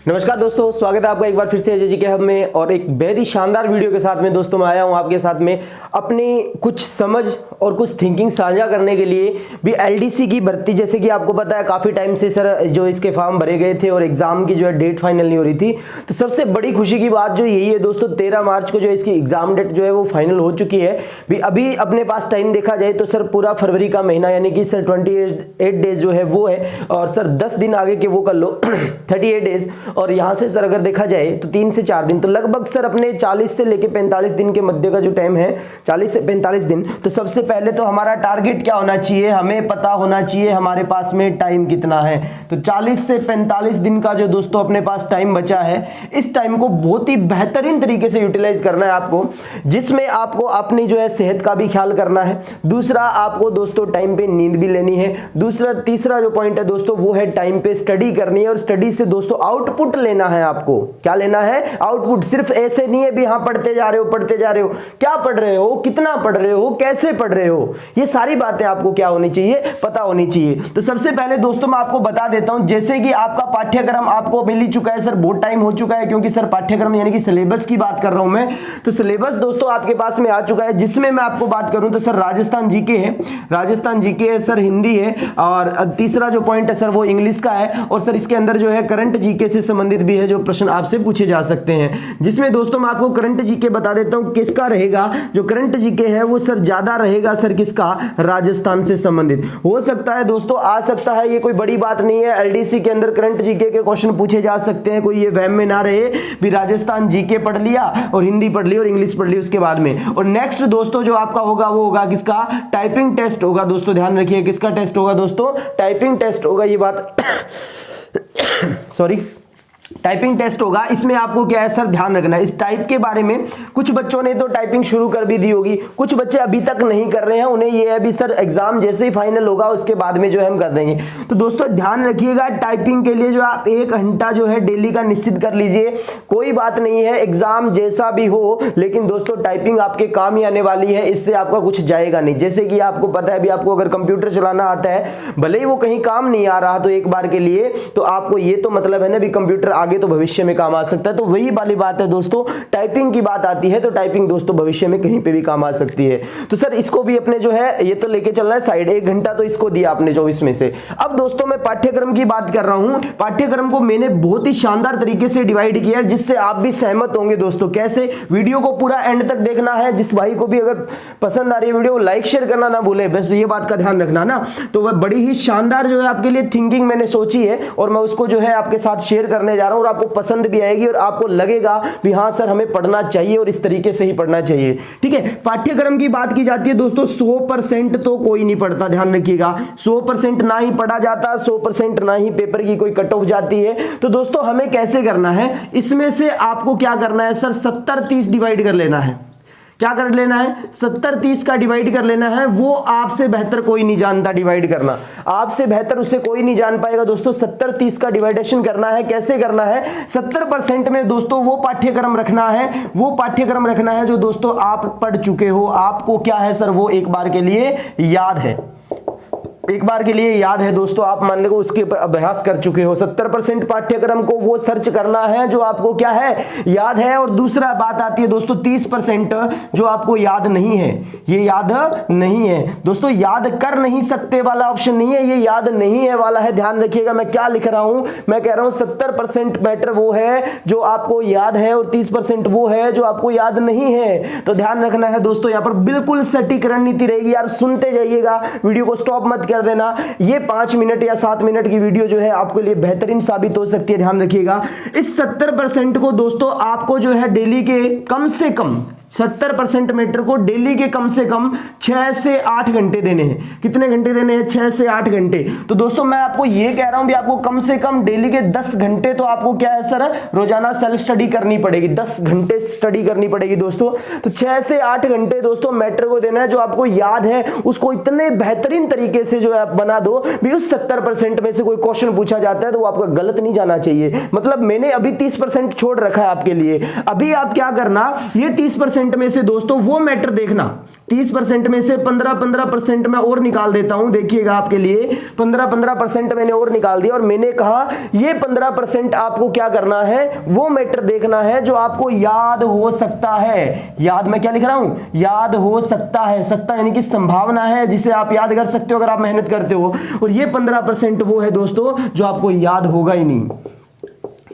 नमस्कार दोस्तों, स्वागत है आपका एक बार फिर से अजय जी के हब में और एक बेहद ही शानदार वीडियो के साथ में दोस्तों मैं आया हूं आपके साथ में अपनी कुछ समझ और कुछ थिंकिंग साझा करने के लिए भी। एलडीसी की भर्ती जैसे कि आपको पता है काफ़ी टाइम से सर जो इसके फॉर्म भरे गए थे और एग्ज़ाम की जो है डेट फाइनल नहीं हो रही थी। तो सबसे बड़ी खुशी की बात जो यही है दोस्तों, 13 मार्च को जो है इसकी एग्ज़ाम डेट जो है वो फाइनल हो चुकी है। भी अभी अपने पास टाइम देखा जाए तो सर पूरा फरवरी का महीना यानी कि सर 28 डेज जो है वो है और सर 10 दिन आगे के वो कर लो 38 डेज। और यहाँ से सर अगर देखा जाए तो 3 से 4 दिन तो लगभग सर अपने 40 से लेके 45 दिन के मध्य का जो टाइम है 40 से 45 दिन। तो सबसे पहले तो हमारा टारगेट क्या होना चाहिए, हमें पता होना चाहिए हमारे पास में टाइम कितना है। तो 40 से 45 दिन का जो दोस्तों अपने पास टाइम बचा है, इस टाइम को बहुत ही बेहतरीन तरीके से यूटिलाइज करना है आपको, जिसमें आपको अपनी जो है सेहत का भी ख्याल करना है। दूसरा आपको दोस्तों टाइम पे नींद भी लेनी है। तीसरा जो पॉइंट है दोस्तों वो है टाइम पे स्टडी करनी है और स्टडी से दोस्तों आउटपुट लेना है। आपको क्या लेना है? आउटपुट। सिर्फ ऐसे नहीं है भी हाँ पढ़ते जा रहे हो, क्या पढ़ रहे हो, कितना पढ़ रहे हो, कैसे पढ़ रहे हो, ये सारी बातें आपको क्या होनी चाहिए, पता होनी चाहिए। तो सबसे पहले दोस्तों मैं आपको बता देता हूं, जैसे कि आपका पाठ्यक्रम आपको मिल ही चुका है सर, बहुत टाइम हो चुका है क्योंकि सर पाठ्यक्रम यानी कि सिलेबस की बात कर रहा हूं मैं। तो सिलेबस दोस्तों आपके पास में आ चुका है, जिसमें मैं आपको बात करूं तो सर राजस्थान जीके है सर, हिंदी है और तीसरा जो पॉइंट है सर वो इंग्लिश का है और सर इसके अंदर जो है करंट जीके से संबंधित भी है जो प्रश्न आपसे पूछे जा सकते हैं। जिसमें दोस्तों मैं आपको करंट जीके बता देता हूं किसका रहेगा। जो करंट जीके है वो सर ज्यादा रहेगा सर किसका, राजस्थान से संबंधित। हो सकता है दोस्तों, आ सकता है, ये कोई बड़ी बात नहीं है। एलडीसी के अंदर करंट जीके के क्वेश्चन पूछे जा सकते हैं, कोई ये वहम में ना रहे भी राजस्थान जीके पढ़ लिया और हिंदी पढ़ ली और इंग्लिश पढ़ ली उसके बाद में। और नेक्स्ट दोस्तों जो आपका होगा वो होगा किसका, टाइपिंग टेस्ट होगा दोस्तों। ध्यान रखिए किसका टेस्ट होगा दोस्तों, टाइपिंग टेस्ट होगा। ये बात सॉरी टाइपिंग टेस्ट होगा। इसमें आपको क्या है सर ध्यान रखना है इस टाइप के बारे में। कुछ बच्चों ने तो टाइपिंग शुरू कर भी दी होगी, कुछ बच्चे अभी तक नहीं कर रहे हैं, उन्हें ये है भी सर एग्जाम जैसे ही फाइनल होगा उसके बाद में जो है हम कर देंगे। तो दोस्तों ध्यान रखिएगा, टाइपिंग के लिए जो आप 1 घंटा जो है डेली का निश्चित कर लीजिए। कोई बात नहीं है, एग्जाम जैसा भी हो, लेकिन दोस्तों टाइपिंग आपके काम ही आने वाली है, इससे आपका कुछ जाएगा नहीं। जैसे कि आपको पता है भी आपको अगर कंप्यूटर चलाना आता है, भले ही वो कहीं काम नहीं आ रहा तो एक बार के लिए, तो आपको ये तो मतलब है ना भी कंप्यूटर आगे तो भविष्य में काम आ सकता है। तो वही वाली बात है दोस्तों, टाइपिंग की बात आती है तो टाइपिंग दोस्तों भविष्य में कहीं पे भी काम आ सकती है। तो सर इसको भी अपने जो है ये तो लेके चलना है साइड, 1 घंटा तो इसको दिया आपने 24 में से। अब दोस्तों मैं पाठ्यक्रम की बात कर रहा हूं। पाठ्यक्रम को मैंने बहुत ही शानदार तरीके से डिवाइड किया है, जिससे आप भी सहमत होंगे दोस्तों। कैसे? वीडियो को पूरा एंड तक देखना है। जिस भाई को भी अगर पसंद आ रही है वीडियो, लाइक शेयर करना ना भूले, बस ये बात का ध्यान रखना ना। तो वह बड़ी ही शानदार जो है आपके लिए थिंकिंग मैंने सोची है और मैं उसको जो है आपके साथ शेयर करने जा रहा हूं और आपको पसंद भी आएगी और आपको लगेगा भी हाँ सर हमें पढ़ना चाहिए और इस तरीके से ही पढ़ना चाहिए। ठीक है, पाठ्यक्रम की बात की जाती है दोस्तों, 100% तो कोई नहीं पढ़ता। ध्यान रखिएगा, 100% ना ही पढ़ा जाता, 100% ना ही पेपर की कोई कट ऑफ जाती है। तो दोस्तों हमें कैसे करना है, इसमें से आपको क्या करना है सर, 70-30 डिवाइड कर लेना है। क्या कर लेना है, 70-30 का डिवाइड कर लेना है। वो आपसे बेहतर कोई नहीं जानता डिवाइड करना, आपसे बेहतर उसे कोई नहीं जान पाएगा दोस्तों। 70-30 का डिवाइडेशन करना है। कैसे करना है, 70% में दोस्तों वो पाठ्यक्रम रखना है जो दोस्तों आप पढ़ चुके हो। आपको क्या है सर, वो एक बार के लिए याद है, दोस्तों। आप मान लो उसके ऊपर अभ्यास कर चुके हो। 70% पाठ्यक्रम को वो सर्च करना है जो आपको क्या है, याद है। और दूसरा बात आती है दोस्तों 30% जो आपको याद नहीं है। ये याद नहीं है दोस्तों, याद कर नहीं सकते वाला ऑप्शन नहीं है, ये याद नहीं है वाला है। ध्यान रखिएगा मैं क्या लिख रहा हूं, मैं कह रहा हूं 70% मैटर वो है जो आपको याद है और 30% वो है जो आपको याद नहीं है। तो ध्यान रखना है दोस्तों, यहां पर बिल्कुल सटीक रणनीति रहेगी यार। सुनते जाइएगा, वीडियो को स्टॉप मत कर देना। ये 5 मिनट या 7 मिनट की वीडियो जो है आपके लिए बेहतरीन साबित हो सकती है। ध्यान रखिएगा, इस 70% को दोस्तों आपको जो है डेली के कम से कम 70% मैटर को डेली के कम से कम 6 से 8 घंटे देने हैं। कितने घंटे देने हैं, 6 से 8 घंटे। तो दोस्तों मैं आपको ये कह रहा हूं भी आपको कम से कम डेली के 10 घंटे तो आपको क्या है सर, रोजाना सेल्फ स्टडी करनी पड़ेगी। 10 घंटे स्टडी करनी पड़ेगी दोस्तों। तो 6 से 8 घंटे दोस्तों मैटर को देना है, जो आपको याद है उसको इतने बेहतरीन तरीके से जो है आप बना दो भी उस 70% में से कोई क्वेश्चन पूछा जाता है तो वो आपका गलत नहीं जाना चाहिए। मतलब मैंने अभी 30% छोड़ रखा है आपके लिए। अभी आप क्या करना, ये 30% में से दोस्तों वो मैटर देखना, 30% में से 15% मैं और निकाल देता हूं, देखिएगा आपके लिए 15% मैंने और निकाल दिया और मैंने कहा ये 15% आपको क्या करना है, वो मैटर देखना है जो आपको याद हो सकता है। याद मैं क्या लिख रहा हूं, याद हो सकता है, सकता यानी कि संभावना है जिसे आप याद कर सकते हो अगर आप मेहनत करते हो, और ये 15% वो है दोस्तों जो आपको याद होगा ही नहीं,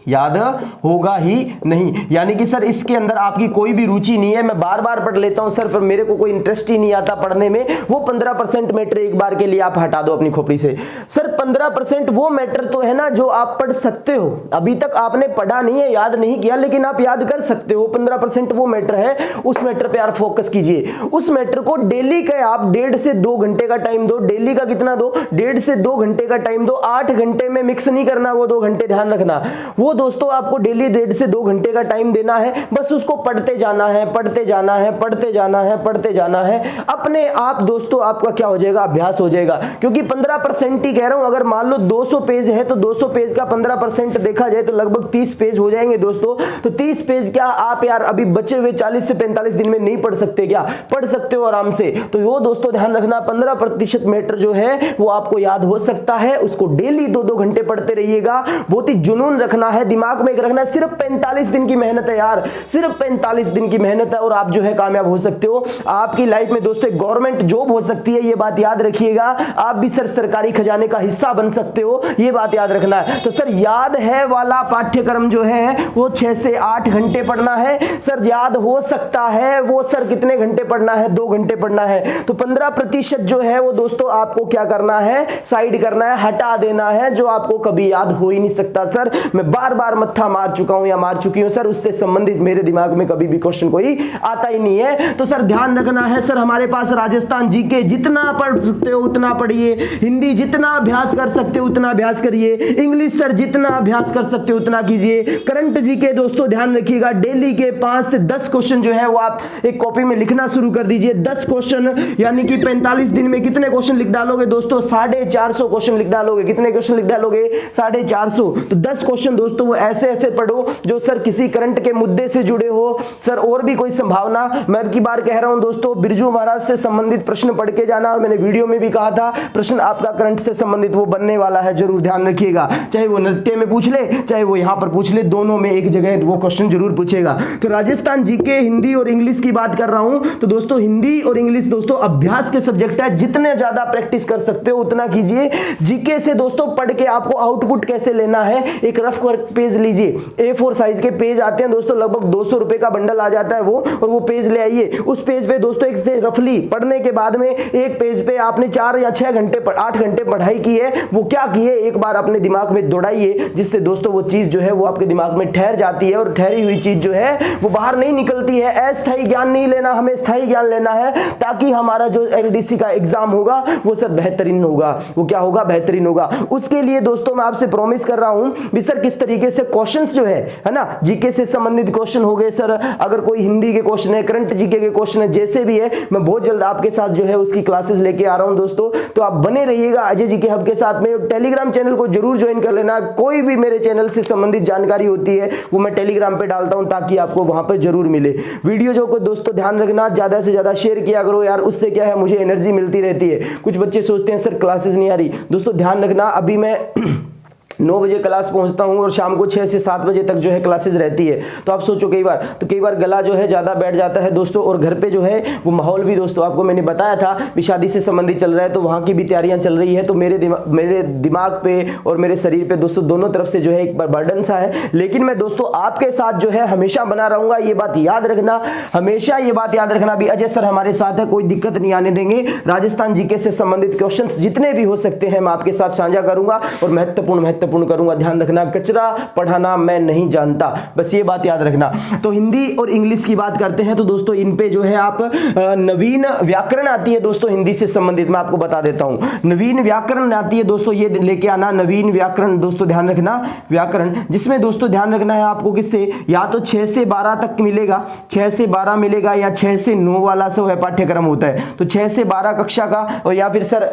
याद होगा ही नहीं। यानी कि सर इसके अंदर आपकी कोई भी रुचि नहीं है, मैं बार बार पढ़ लेता हूं सर पर मेरे को कोई इंटरेस्ट ही नहीं आता पढ़ने में, वो 15% मैटर एक बार के लिए आप हटा दो अपनी खोपड़ी से। सर 15% वो मैटर तो है ना जो आप पढ़ सकते हो, अभी तक आपने पढ़ा नहीं है, याद नहीं किया, लेकिन आप याद कर सकते हो। 15% वो मैटर है, उस मैटर पे आप फोकस कीजिए। उस मैटर को डेली का आप 1.5 से 2 घंटे का टाइम दो। डेली का कितना दो, 1.5 से 2 घंटे का टाइम दो। 8 घंटे में मिक्स नहीं करना वो 2 घंटे, ध्यान रखना। वो दोस्तों आपको डेली 1.5 से 2 घंटे का टाइम देना है, बस उसको पढ़ते जाना है, पढ़ते जाना है, पढ़ते जाना है, पढ़ते जाना है। अपने आप दोस्तों आपका क्या हो जाएगा, अभ्यास हो जाएगा। क्योंकि 15% ही कह रहा हूं, अगर मान लो 200 पेज है तो 200 पेज का 15% देखा जाए तो लगभग 30 पेज हो जाएंगे दोस्तों। तो 30 पेज क्या आप यार अभी बचे हुए 40 से 45 दिन में नहीं पढ़ सकते क्या, पढ़ सकते हो आराम से। तो वो दोस्तों ध्यान रखना 15% मैटर जो है वो आपको याद हो सकता है, उसको डेली 2-2 घंटे पढ़ते रहिएगा। बहुत ही जुनून रखना है, दिमाग में रखना है। सिर्फ 45 दिन की मेहनत है यार, सिर्फ 45 दिन की मेहनत है और आप जो है कामयाब हो सकते हो। आपकी लाइफ में दोस्तों एक गवर्नमेंट जॉब हो सकती है, ये बात याद रखिएगा। आप भी सर सरकारी खजाने का हिस्सा बन सकते हो, ये बात याद रखना है। तो सर याद है वाला पाठ्यक्रम जो है वो 6 से 8 घंटे पढ़ना है। सर याद हो सकता है वो सर कितने घंटे पढ़ना है, 2 घंटे पढ़ना है। तो 15% जो है वो दोस्तों आपको क्या करना है, साइड करना है, हटा देना है, जो आपको कभी याद हो ही नहीं सकता। सर मैं बार बार मत्था मार चुका हूं या मार चुकी हूं सर, उससे संबंधित मेरे दिमाग में कभी भी क्वेश्चन कोई आता ही नहीं है। तो सर ध्यान रखना है सर, हमारे पास राजस्थान जीके जितना पढ़ सकते हो उतना पढ़िए, हिंदी जितना अभ्यास कर सकते हो उतना अभ्यास करिए, इंग्लिश सर जितना अभ्यास कर सकते हो उतना कीजिए। करंट जीके दोस्तों ध्यान रखिएगा, डेली के 5 से 10 क्वेश्चन जो है वो आप एक कॉपी में लिखना शुरू कर दीजिए। 10 क्वेश्चन यानी कि 45 दिन में कितने क्वेश्चन लिख डालोगे दोस्तों, 450 क्वेश्चन लिख डालोगे। कितने क्वेश्चन लिख डालोगे, 450। तो 10 क्वेश्चन दोस्तों वो ऐसे ऐसे पढ़ो जो सर किसी करंट के मुद्दे से जुड़े हो। सर और भी कोई संभावना, मैं अब की बार कह रहा हूं दोस्तों, बिरजू महाराज से संबंधित प्रश्न पढ़ के जाना, और मैंने वीडियो में भी कहा था प्रश्न आपका करंट से संबंधित वो बनने वाला है, जरूर ध्यान रखिएगा। चाहे वो नृत्य में पूछ ले, चाहे वो यहां पर पूछ ले, दोनों में एक जगह वो क्वेश्चन जरूर पूछेगा। तो राजस्थान जीके हिंदी और इंग्लिश की बात कर रहा हूं, तो दोस्तों हिंदी और इंग्लिश दोस्तों अभ्यास के सब्जेक्ट है, जितने ज्यादा प्रैक्टिस कर सकते हो उतना कीजिए। जीके से दोस्तों पढ़ के आपको आउटपुट कैसे लेना है, एक रफ पेज लीजिए, A4 साइज के पेज आते हैं दोस्तों, लगभग 200 रुपए का बंडल आ जाता है वो, और वो पेज ले आइए। उस पेज पे दोस्तों एक से रफली पढ़ने के बाद में एक पेज पे आपने 4 या 6 घंटे 8 घंटे पढ़ाई की है, वो क्या की है एक बार अपने दिमाग में दौड़ाइए, जिससे दोस्तों वो चीज जो है वो आपके दिमाग में ठहर जाती है, और ठहरी हुई चीज जो है वो बाहर नहीं निकलती है। अस्थायी ज्ञान नहीं लेना, हमें स्थायी ज्ञान लेना है, ताकि हमारा जो LDC का एग्जाम होगा वो सर बेहतरीन होगा। वो क्या होगा, बेहतरीन होगा। उसके लिए दोस्तों मैं आपसे प्रॉमिस कर रहा हूं भी सर किस तरीके से क्वेश्चंस जो है ना, जीके से संबंधित क्वेश्चन हो गए सर, अगर कोई हिंदी के क्वेश्चन है, करंट जीके के क्वेश्चन है, जैसे भी है, मैं बहुत जल्द आपके साथ जो है उसकी क्लासेस लेके आ रहा हूं दोस्तों। तो आप बने रहिएगा अजय जीके हब के साथ में। टेलीग्राम चैनल को जरूर ज्वाइन कर लेना, कोई भी मेरे चैनल से संबंधित जानकारी होती है वो मैं टेलीग्राम पे डालता हूं, ताकि आपको वहां पर जरूर मिले। वीडियो जो को दोस्तों ध्यान रखना, ज्यादा से ज्यादा शेयर किया करो यार, उससे क्या है मुझे एनर्जी मिलती रहती है। कुछ बच्चे सोचते हैं सर क्लासेस नहीं आ रही, दोस्तों ध्यान रखना, अभी मैं 9 बजे क्लास पहुंचता हूं और शाम को 6 से 7 बजे तक जो है क्लासेस रहती है। तो आप सोचो कई बार गला जो है ज़्यादा बैठ जाता है दोस्तों, और घर पे जो है वो माहौल भी दोस्तों आपको मैंने बताया था भी शादी से संबंधित चल रहा है, तो वहाँ की भी तैयारियाँ चल रही है। तो मेरे दिमाग पे और मेरे शरीर पे दोस्तों दोनों तरफ से जो है एक बर्डन सा है, लेकिन मैं दोस्तों आपके साथ जो है हमेशा बना रहूँगा, ये बात याद रखना, हमेशा ये बात याद रखना भी अजय सर हमारे साथ है, कोई दिक्कत नहीं आने देंगे। राजस्थान जीके से संबंधित क्वेश्चन जितने भी हो सकते हैं मैं आपके साथ साझा करूंगा, और महत्वपूर्ण करूंगा। ध्यान रखना, कचरा पढ़ाना मैं नहीं जानता, बस ये बात याद रखना। तो हिंदी और इंग्लिश की बात करते हैं, तो दोस्तों इन पे जो है आप नवीन व्याकरण आती है दोस्तों हिंदी से संबंधित, मैं आपको बता देता हूं। नवीन व्याकरण आती है दोस्तों, ये लेके आना नवीन व्याकरण दोस्तों, ध्यान रखना व्याकरण, जिसमें दोस्तों ध्यान रखना है आपको किससे, या तो 6 से 12 तक मिलेगा, 6 से 12 मिलेगा, या 6 से 9 वाला जो है पाठ्यक्रम होता है। तो 6 से 12 कक्षा का, और या फिर सर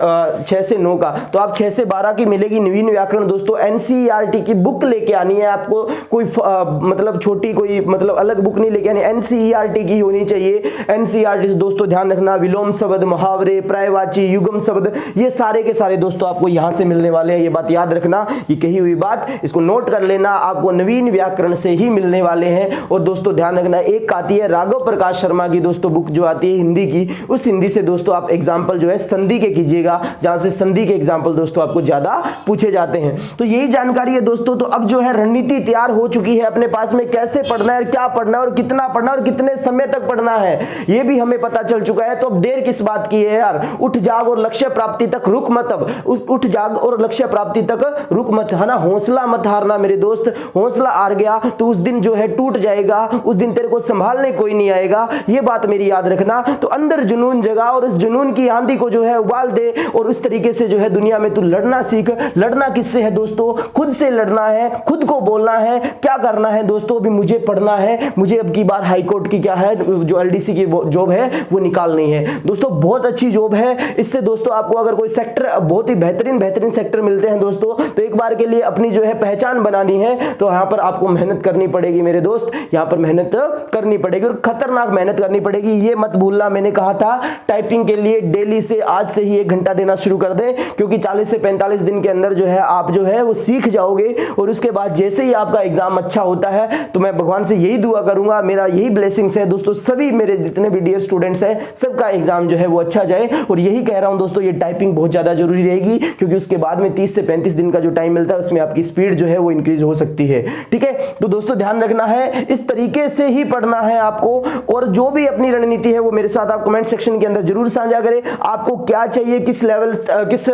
6 से 9 का, तो आप 6 से 12 की मिलेगी नवीन व्याकरण दोस्तों। एनसीईआरटी की बुक लेके आनी है, आपको कोई मतलब छोटी कोई मतलब अलग बुक नहीं लेके आनी, एनसीईआरटी की होनी चाहिए। एनसीईआरटी से दोस्तों ध्यान रखना, विलोम शब्द, मुहावरे, पर्यायवाची, युग्म शब्द, ये सारे के सारे दोस्तों आपको यहां से मिलने वाले हैं। ये बात याद रखना, ये कही हुई बात इसको नोट कर लेना, आपको नवीन व्याकरण से ही मिलने वाले हैं। और दोस्तों ध्यान रखना, एक आती है राघव प्रकाश शर्मा की दोस्तों बुक जो आती है हिंदी की, उस हिंदी से दोस्तों आप एग्जाम्पल जो है संधि के कीजिएगा, जहां से संधि के एग्जाम्पल दोस्तों आपको ज्यादा पूछे जाते हैं। तो यही जानकारी है दोस्तों। तो अब जो है रणनीति तैयार हो चुकी है अपने पास में, कैसे पढ़ना है, क्या पढ़ना है और कितना पढ़ना है और कितने समय तक पढ़ना है, ये भी हमें पता चल चुका है। तो अब देर किस बात की है यार, उठ जाग और लक्ष्य प्राप्ति तक रुक मत। अब उठ जाग और लक्ष्य प्राप्ति तक रुक मत, है ना, हौसला मत हारना मेरे दोस्त। हौसला हार गया तो उस दिन जो है टूट जाएगा, उस दिन तेरे को संभालने कोई नहीं आएगा, ये बात मेरी याद रखना। तो अंदर जुनून जगा और उस जुनून की आंधी को जो है उबाल दे और उस तरीके से जो है दुनिया में तू लड़ना सीख। लड़ना किससे है दोस्तों, खुद से लड़ना है, खुद को बोलना है क्या करना है दोस्तों। अभी मुझे पढ़ना है, मुझे अब की बार हाईकोर्ट की क्या है जो एलडीसी की जॉब है वो निकालनी है दोस्तों। बहुत अच्छी जॉब है, इससे दोस्तों आपको अगर कोई सेक्टर बहुत ही बेहतरीन सेक्टर मिलते हैं दोस्तों, तो एक बार के लिए अपनी जो है पहचान बनानी है तो यहाँ पर आपको मेहनत करनी पड़ेगी मेरे दोस्त, यहाँ पर मेहनत करनी पड़ेगी और खतरनाक मेहनत करनी पड़ेगी। ये मत भूलना, मैंने कहा था टाइपिंग के लिए डेली से आज से ही 1 घंटा देना शुरू कर दें, क्योंकि 40 से 45 दिन के अंदर जो है आप जो है वो सीख जाओगे। और उसके बाद जैसे ही आपका एग्जाम अच्छा होता है तो मैं भगवान से यही दुआ करूंगा, मेरा यही ब्लेसिंग्स है दोस्तों, सभी मेरे जितने भी डियर स्टूडेंट्स हैं सबका एग्जाम जो है वो अच्छा जाए। और यही कह रहा हूं दोस्तों, ये टाइपिंग बहुत ज्यादा जरूरी रहेगी, क्योंकि उसके बाद में 30 से 35 दिन का जो टाइम मिलता है उसमें आपकी स्पीड जो है वो इंक्रीज हो सकती है। ठीक है, तो दोस्तों ध्यान रखना है, इस तरीके से ही पढ़ना है आपको। और जो भी अपनी रणनीति है वो मेरे साथ आप कमेंट सेक्शन के अंदर जरूर साझा करें, आपको क्या चाहिए, किस लेवल किस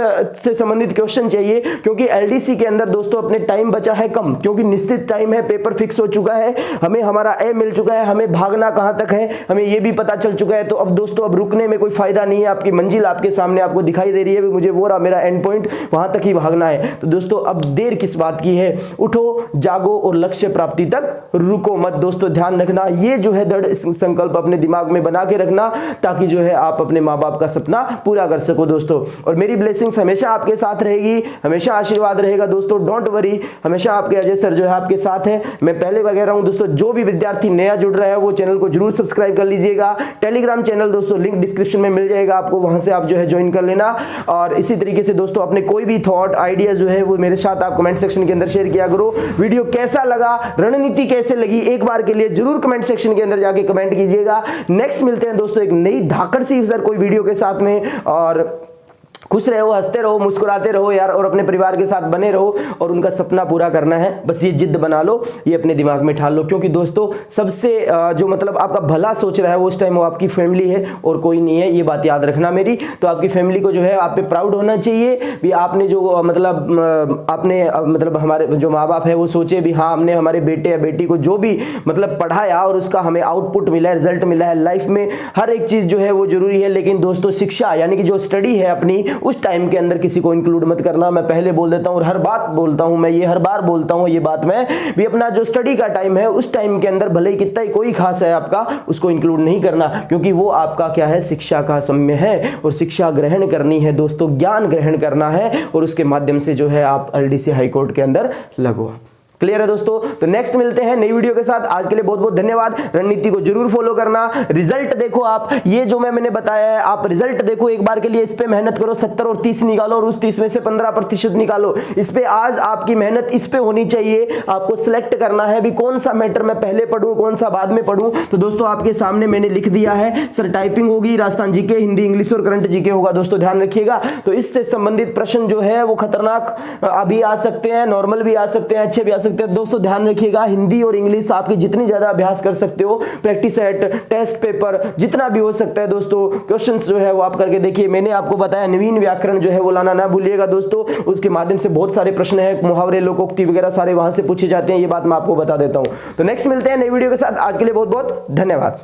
से संबंधित क्वेश्चन चाहिए, क्योंकि एलडीसी के अंदर दोस्तों अपने टाइम बचा है कम, क्योंकि निश्चित टाइम है, पेपर फिक्स हो चुका है, हमें हमारा ए मिल चुका है, हमें भागना कहां तक है हमें ये भी पता चल चुका है। तो अब दोस्तों अब रुकने में कोई फायदा नहीं है, आपकी मंजिल आपके सामने आपको दिखाई दे रही है, मुझे वो रहा मेरा एंड पॉइंट, वहां तक ही भागना है। तो दोस्तों अब देर किस बात की है, उठो जागो और लक्ष्य प्राप्ति तक रुको मत दोस्तों। ध्यान रखना, ये जो है दृढ़ संकल्प अपने दिमाग में बना के रखना, ताकि जो है आप अपने माँ बाप का सपना पूरा कर सको दोस्तों। और मेरी ब्लेसिंग्स हमेशा आपके साथ रहेगी, हमेशा आशीर्वाद रहेगा दोस्तों, डोंट वरी, हमेशा आपके अजय सर जो है आपके साथ है। मैं पहले कह रहा हूं दोस्तों, जो भी विद्यार्थी नया जुड़ रहा है वो चैनल को जरूर सब्सक्राइब कर लीजिएगा। टेलीग्राम चैनल दोस्तों लिंक डिस्क्रिप्शन में मिल जाएगा आपको, वहां से आप जो है ज्वाइन कर लेना। और इसी तरीके से दोस्तों अपने कोई भी थॉट आइडिया जो है वो मेरे साथ आप कमेंट सेक्शन के अंदर शेयर किया करो। वीडियो कैसा लगा, रणनीति कैसे लगी, एक बार के लिए जरूर कमेंट सेक्शन के अंदर जाके कमेंट कीजिएगा। नेक्स्ट मिलते हैं दोस्तों एक नई धाकड़ सी कोई वीडियो के साथ में, और खुश रहो, हंसते रहो, मुस्कुराते रहो यार, और अपने परिवार के साथ बने रहो और उनका सपना पूरा करना है, बस ये जिद बना लो, ये अपने दिमाग में ठाल लो। क्योंकि दोस्तों सबसे जो मतलब आपका भला सोच रहा है वो उस टाइम वो आपकी फैमिली है और कोई नहीं है, ये बात याद रखना मेरी। तो आपकी फैमिली को जो है आप पे प्राउड होना चाहिए भी, आपने जो मतलब आपने मतलब हमारे जो माँ बाप है वो सोचे भी हाँ हमने हमारे बेटे या बेटी को जो भी मतलब पढ़ाया और उसका हमें आउटपुट मिला है, रिजल्ट मिला है। लाइफ में हर एक चीज़ जो है वो जरूरी है, लेकिन दोस्तों शिक्षा यानी कि जो स्टडी है अपनी, उस टाइम के अंदर किसी को इंक्लूड मत करना। मैं पहले बोल देता हूं और हर बात बोलता हूं, मैं ये हर बार बोलता हूं ये बात, मैं भी अपना जो स्टडी का टाइम है उस टाइम के अंदर भले ही कितना ही कोई खास है आपका, उसको इंक्लूड नहीं करना, क्योंकि वो आपका क्या है शिक्षा का समय है और शिक्षा ग्रहण करनी है दोस्तों, ज्ञान ग्रहण करना है और उसके माध्यम से जो है आप एलडीसी हाईकोर्ट के अंदर लगो। क्लियर है दोस्तों? तो नेक्स्ट मिलते हैं नई वीडियो के साथ। आज के लिए बहुत बहुत धन्यवाद। रणनीति को जरूर फॉलो करना, रिजल्ट देखो आप, ये जो मैंने बताया है आप रिजल्ट देखो एक बार के लिए, इस पे मेहनत करो, 70 और 30 निकालो और उस 30 में से 15% निकालो। इस पे आज आपकी मेहनत इस पे होनी चाहिए। आपको सिलेक्ट करना है भी कौन सा मैटर मैं पहले पढ़ूं, कौन सा बाद में पढ़ूं। तो दोस्तों आपके सामने मैंने लिख दिया है, सर टाइपिंग होगी, राजस्थान जीके, हिंदी इंग्लिश और करंट जीके होगा दोस्तों, ध्यान रखिएगा। तो इससे संबंधित प्रश्न जो है वो खतरनाक अभी आ सकते हैं, नॉर्मल भी आ सकते हैं, अच्छे भी आ सकते हैं दोस्तों, ध्यान रखिएगा। हिंदी और इंग्लिश आपकी जितनी ज्यादा अभ्यास कर सकते हो, प्रैक्टिस सेट, टेस्ट पेपर, जितना भी हो सकता है दोस्तों, क्वेश्चंस जो है वो आप करके देखिए। मैंने आपको बताया नवीन व्याकरण जो है वो लाना ना भूलिएगा दोस्तों, उसके माध्यम से बहुत सारे प्रश्न है, मुहावरे, लोकोक्ति वगैरह सारे वहां से पूछे जाते हैं, ये बात मैं आपको बता देता हूं। तो नेक्स्ट मिलते हैं नई वीडियो के साथ। आज के लिए बहुत बहुत धन्यवाद।